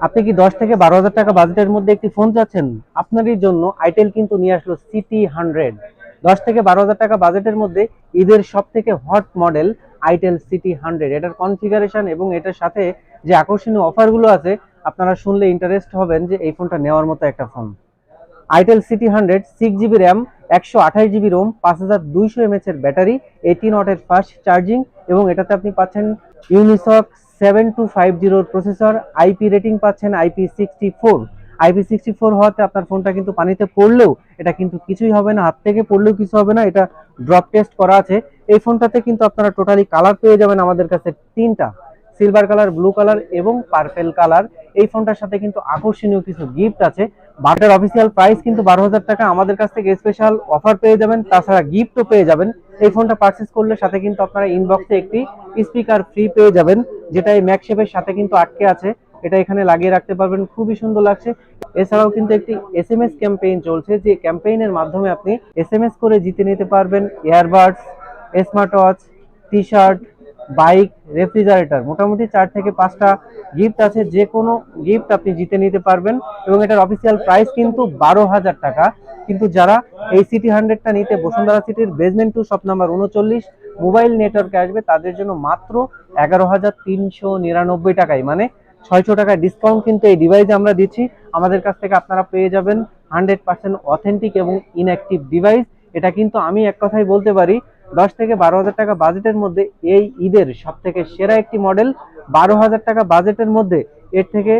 আপনি কি 10 থেকে 12 হাজার টাকা বাজেটের মধ্যে একটি ফোন চাচ্ছেন? আপনারই জন্য আইটেল কিন্তু নিয়ে আসলো সিটি 100। 10 থেকে 12 হাজার টাকা বাজেটের মধ্যে ঈদের সব থেকে হট মডেল আইটেল সিটি 100। এটার কনফিগারেশন এবং এটার সাথে যে আকর্ষণীয় অফারগুলো আছে, আপনারা শুনলে ইন্টারেস্ট হবেন যে এই ফোনটা নেওয়ার মতো একটা phone. Itel city 100 6 GB RAM, 128 GB ROM, 5200 এর ব্যাটারি, 18 ওয়াটের ফাস্ট চার্জিং এবং এটাতে আপনি পাচ্ছেন ইউনিসক 7250 প্রসেসর। আইপি রেটিং পাচ্ছেন IP64। IP64 হওয়াতে আপনার ফোনটা কিন্তু পানিতে পড়লেও এটা কিন্তু কিছুই হবে না, হাত থেকে পড়লেও কিছু হবে না, এটা ড্রপ টেস্ট করা আছে। এই ফোনটাতে কিন্তু আপনারা টোটালি কালার পেয়ে যাবেন আমাদের কাছে তিনটা: সিলভার কালার, ব্লু কালার এবং পার্পেল কালার। এই ফোনটার সাথে কিন্তু আকর্ষণীয় কিছু গিফট আছে। বাটার অফিসিয়াল প্রাইস কিন্তু 12,000 টাকা। আমাদের কাছ থেকে স্পেশাল অফার পেয়ে যাবেন, তাছাড়া গিফটও পেয়ে যাবেন। এই ফোনটা পারচেস করলে সাথে কিন্তু আপনারা ইনবক্সে একটি স্পিকার ফ্রি পেয়ে যাবেন, যেটা এই ম্যাকশেপের সাথে কিন্তু আটকে আছে। এটা এখানে লাগিয়ে রাখতে পারবেন, খুবই সুন্দর লাগছে। এছাড়াও কিন্তু একটি এসএমএস ক্যাম্পেইন চলছে, যে ক্যাম্পেইনের মাধ্যমে আপনি এসএমএস করে জিতে নিতে পারবেন earbuds, smart watch, T shirt, bike, refrigerator. মোটামুটি 4 থেকে 5টা গিফট আছে, যে কোনো গিফট আপনি জিতে নিতে পারবেন। এবং এটার অফিসিয়াল প্রাইস কিন্তু 12,000 টাকা। কিন্তু যারা এই সিটি 100টা নিতে বসুন্ধরা সিটির বেসমেন্ট 2 শপ নাম্বার 39 মোবাইল নেটওয়ার্কে আসবে, তাদের জন্য মাত্র 11,399 টাকায়, মানে 600 টাকা ডিসকাউন্ট কিন্তু এই ডিভাইসে আমরা দিচ্ছি। আমাদের কাছ থেকে আপনারা পেয়ে যাবেন 100% অথেন্টিক এবং ইনঅ্যাক্টিভ ডিভাইস। এটা কিন্তু আমি এক কথাই বলতে পারি, 10 থেকে 12 হাজার টাকা বাজেটের মধ্যে এই ঈদের সব থেকে সেরা একটি মডেল। 12 হাজার টাকা বাজেটের মধ্যে এর থেকে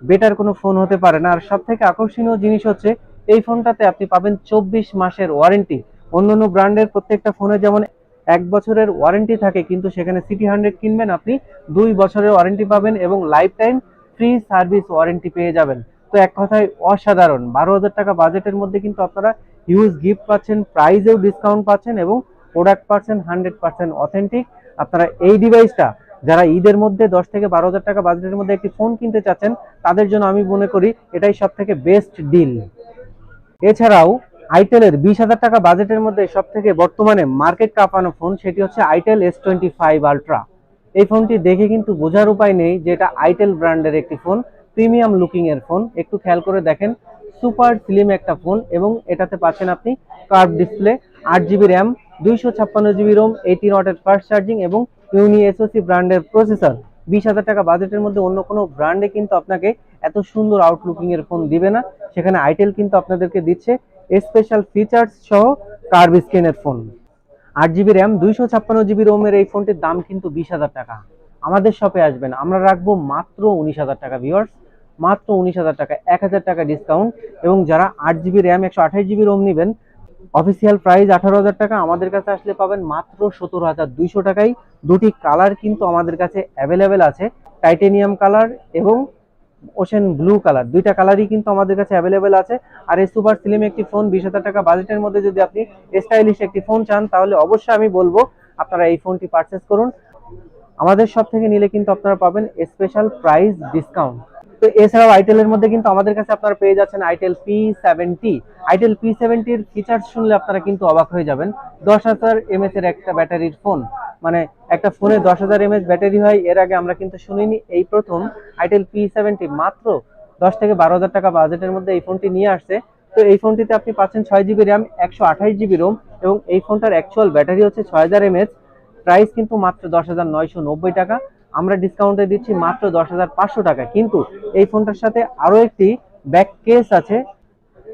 বেটার কোনো ফোন হতে পারে না। আর সব থেকে আকর্ষণীয় জিনিস হচ্ছে, এই ফোনটাতে আপনি পাবেন 24 মাসের ওয়ারেন্টি। অন্যান্য ব্র্যান্ডের প্রত্যেকটা ফোনে যেমন 1 বছরের ওয়ারেন্টি থাকে, কিন্তু সেখানে সিটি 100 কিনবেন আপনি 2 বছরের ওয়ারেন্টি পাবেন এবং life time free service warranty পেয়ে যাবেন। তো এক কথায় অসাধারণ। 12 হাজার টাকা বাজেটের মধ্যে কিন্তু আপনারা হিউজ গিফট পাচ্ছেন, প্রাইজেও ডিসকাউন্ট পাচ্ছেন এবং প্রোডাক্ট পাচ্ছেন 100% অথেন্টিক। আপনারা এই ডিভাইসটা যারা ঈদের মধ্যে 10 থেকে 12 হাজার টাকা বাজেটের মধ্যে একটি ফোন কিনতে চাচ্ছেন, তাদের জন্য আমি মনে করি এটাই সব থেকে বেস্ট ডিল। এছাড়াও আইটেলের 20 হাজার টাকা বাজেটের মধ্যে সব থেকে বর্তমানে মার্কেট কাঁপানো ফোন, সেটি হচ্ছে আইটেল S25 আলট্রা। এই ফোনটি দেখে কিন্তু বোঝার উপায় নেই যে এটা আইটেল ব্র্যান্ডের একটি ফোন, প্রিমিয়াম লুকিং এর ফোন। একটু খেয়াল করে দেখেন, সুপার স্লিম একটা ফোন এবং এটাতে পাচ্ছেন আপনি curve display, 8 GB RAM, 256 GB ROM, 18 ওয়াটের ফাস্ট চার্জিং এবং ইউনি এসওসি ব্র্যান্ডের প্রসেসর। 20 হাজার টাকা বাজেটের মধ্যে অন্য কোনো ব্র্যান্ডে কিন্তু আপনাকে এত সুন্দর আউটলুকিং এর ফোন দিবে না, সেখানে আইটেল কিন্তু আপনাদেরকে দিচ্ছে স্পেশাল ফিচার্স সহ কার্ভ স্ক্রিনের ফোন। 8 জিবি র্যাম, 256 জিবি রোমের এই ফোনটির দাম কিন্তু 20 হাজার টাকা। আমাদের শপে আসবেন, আমরা রাখবো মাত্র 19 হাজার টাকা। ভিউয়ার্স, মাত্র 19 হাজার টাকা, 1 হাজার টাকা ডিসকাউন্ট। এবং যারা 8 জিবি র্যাম, 128 জিবি রোম নেবেন, অফিসিয়াল প্রাইস 18 হাজার টাকা, আমাদের কাছে আসলে পাবেন মাত্র 17,200 টাকায়। দুটি কালার কিন্তু আমাদের কাছে অ্যাভেলেবেল আছে, টাইটেনিয়াম কালার এবং ওশেন ব্লু কালার। দুইটা কালারই কিন্তু আমাদের কাছে অ্যাভেলেবেল আছে। আর এই সুপার স্লিম একটি ফোন 20 হাজার টাকা বাজেটের মধ্যে যদি আপনি স্টাইলিশ একটি ফোন চান, তাহলে অবশ্যই আমি বলবো আপনারা এই ফোনটি পারচেস করুন। আমাদের সব থেকে নিলে কিন্তু আপনারা পাবেন স্পেশাল প্রাইস ডিসকাউন্ট। তো এছাড়াও আইটেলের মধ্যে কিন্তু আমাদের কাছে আপনারা পেয়ে যাচ্ছেন আইটেল P70। আইটেল P70-র ফিচার্স শুনলে আপনারা কিন্তু অবাক হয়ে যাবেন। 10,000 mAh এর একটা ব্যাটারির ফোন, মানে একটা ফোনে 10,000 mAh ব্যাটারি হয়, এর আগে আমরা কিন্তু শুনিনি, এই প্রথম আইটেল P70 মাত্র 10 থেকে 12 হাজার টাকা বাজেটের মধ্যে এই ফোনটি নিয়ে আসছে। তো এই ফোনটিতে আপনি পাচ্ছেন 6 জিবি র্যাম, 128 জিবি রোম এবং এই ফোনটার অ্যাকচুয়াল ব্যাটারি হচ্ছে 6,000 mAh। প্রাইস কিন্তু মাত্র 10,990 টাকা। আমরা ডিসকাউন্টে দিচ্ছি মাত্র 10,500 টাকা। কিন্তু এই ফোনটার সাথে আরো একটি ব্যাক কেস আছে,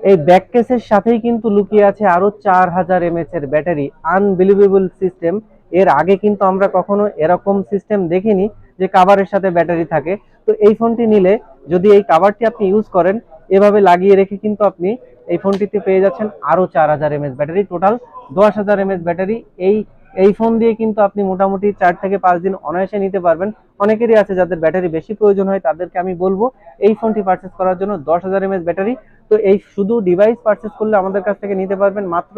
এই ব্যাক কেসের সাথেই কিন্তু লুকিয়ে আছে আরো 4,000 mAh এর ব্যাটারি। Unbelievable system. এর আগে কিন্তু আমরা কখনো এরকম সিস্টেম দেখিনি যে কাভারের সাথে ব্যাটারি থাকে। তো এই ফোনটি নিলে যদি এই কাভারটি আপনি ইউজ করেন, এভাবে লাগিয়ে রেখে কিন্তু আপনি এই ফোনটিতে পেয়ে যাচ্ছেন আরো 4,000 mAh battery, total 10,000 mAh battery. এই এই ফোন দিয়ে কিন্তু আপনি মোটামুটি 4 থেকে 5 দিন অনায়াসে নিতে পারবেন। অনেকেরই আছে যাদের ব্যাটারি বেশি প্রয়োজন হয়, তাদেরকে আমি বলবো এই ফোনটি পারচেস করার জন্য। 10,000 mAh ব্যাটারি। তো এই শুধু ডিভাইস পারচেস করলে আমাদের কাছ থেকে নিতে পারবেন মাত্র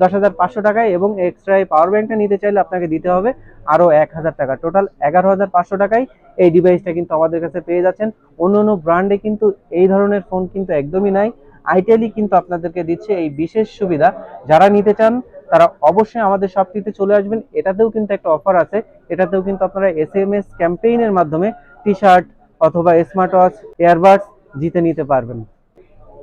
10,500 টাকায়, এবং এক্সট্রা এই পাওয়ার ব্যাংকটা নিতে চাইলে আপনাকে দিতে হবে আরো 1,000 টাকা। টোটাল 11,500 টাকায় এই ডিভাইসটা কিন্তু আমাদের কাছে পেয়ে যাচ্ছেন। অন্য অন্য ব্র্যান্ডে কিন্তু এই ধরনের ফোন কিন্তু একদমই নাই, আইটেলই কিন্তু আপনাদেরকে দিচ্ছে এই বিশেষ সুবিধা। যারা নিতে চান তারা অবশ্যই আমাদের শপটিতে চলে আসবেন। এটাতেও কিন্তু একটা অফার আছে, এটাতেও কিন্তু আপনারা এসএমএস ক্যাম্পেইনের মাধ্যমে টি শার্ট, অথবা স্মার্ট ওয়াচ, এয়ারবাডস জিতে নিতে পারবেন।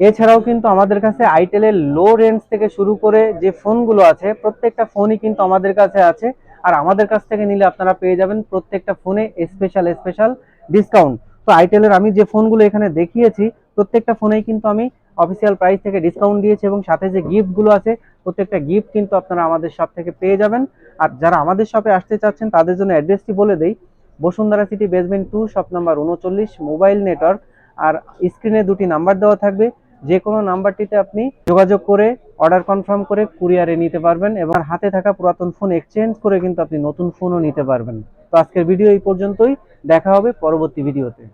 এছাড়াও কিন্তু আমাদের কাছে আইটেলের লো রেঞ্জ থেকে শুরু করে যে ফোনগুলো আছে প্রত্যেকটা ফোনই কিন্তু আমাদের কাছে আছে। আর আমাদের কাছ থেকে নিলে আপনারা পেয়ে যাবেন প্রত্যেকটা ফোনে স্পেশাল স্পেশাল ডিসকাউন্ট। তো আইটেলের আমি যে ফোনগুলো এখানে দেখিয়েছি প্রত্যেকটা ফোনেই কিন্তু আমি অফিসিয়াল প্রাইস থেকে ডিসকাউন্ট দিয়েছি, এবং সাথে যে গিফটগুলো আছে প্রত্যেকটা গিফট কিন্তু আপনারা আমাদের শপ থেকে পেয়ে যাবেন। আর যারা আমাদের শপে আসতে চাচ্ছেন তাদের জন্য অ্যাড্রেসটি বলে দেই, Bashundhara city basement 2, shop number 39, mobile network. আর স্ক্রিনে দুটি নাম্বার দেওয়া থাকবে, যে কোনো নাম্বারটিতে আপনি যোগাযোগ করে অর্ডার কনফার্ম করে কুরিয়ারে নিতে পারবেন, এবং হাতে থাকা পুরাতন ফোন এক্সচেঞ্জ করে কিন্তু আপনি নতুন ফোনও নিতে পারবেন। তো আজকের ভিডিও এই পর্যন্তই, দেখা হবে পরবর্তী ভিডিওতে।